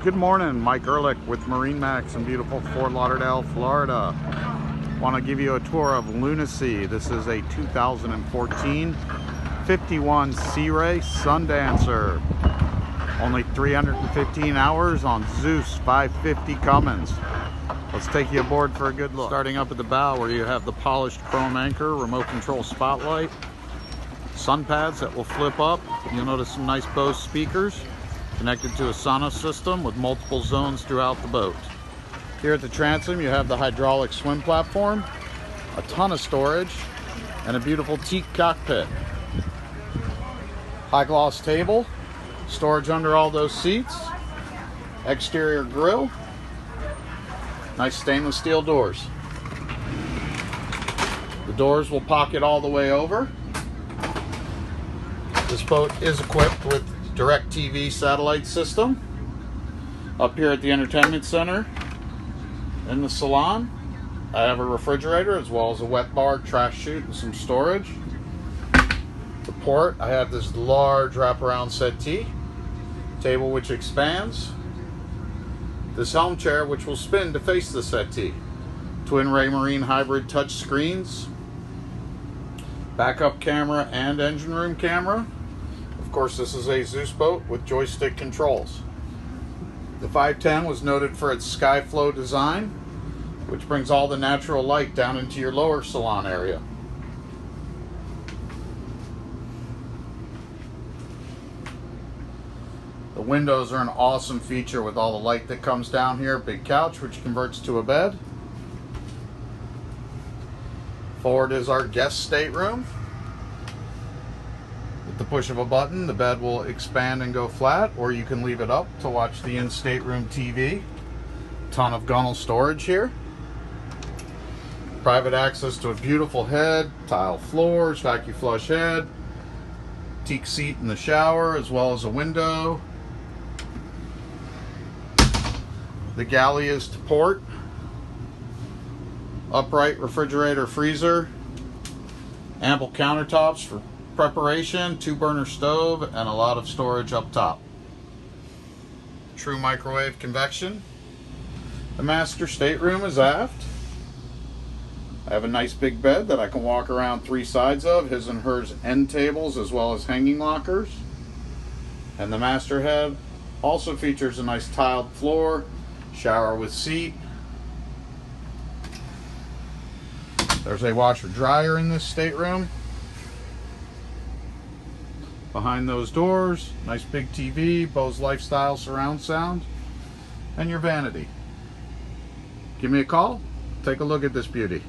Good morning, Mike Ehrlich with MarineMax in beautiful Fort Lauderdale, Florida. Want to give you a tour of Lunacy. This is a 2014 51 Sea Ray Sundancer. Only 315 hours on Zeus 550 Cummins. Let's take you aboard for a good look. Starting up at the bow where you have the polished chrome anchor, remote control spotlight, sun pads that will flip up. You'll notice some nice Bose speakers connected to a Sonos system with multiple zones throughout the boat. Here at the transom you have the hydraulic swim platform, a ton of storage, and a beautiful teak cockpit. High gloss table, storage under all those seats, exterior grille, nice stainless steel doors. The doors will pocket all the way over. This boat is equipped with DirecTV satellite system. Up here at the entertainment center in the salon I have a refrigerator as well as a wet bar, trash chute, and some storage. The port I have this large wraparound settee, table which expands, this helm chair which will spin to face the settee, twin Raymarine hybrid touch screens, backup camera and engine room camera. Of course, this is a Zeus boat with joystick controls. The 510 was noted for its sky flow design, which brings all the natural light down into your lower salon area. The windows are an awesome feature with all the light that comes down here. Big couch which converts to a bed. Forward is our guest stateroom. With the push of a button, the bed will expand and go flat, or you can leave it up to watch the in-stateroom TV. Ton of gunnel storage here. Private access to a beautiful head, tile floors, vacuum flush head, teak seat in the shower, as well as a window. The galley is to port. Upright refrigerator, freezer, ample countertops for preparation, 2-burner stove, and a lot of storage up top. True microwave convection. The master stateroom is aft. I have a nice big bed that I can walk around 3 sides of, his and hers end tables as well as hanging lockers. And the master head also features a nice tiled floor, shower with seat. There's a washer dryer in this stateroom. Behind those doors, nice big TV, Bose Lifestyle surround sound, and your vanity. Give me a call, take a look at this beauty.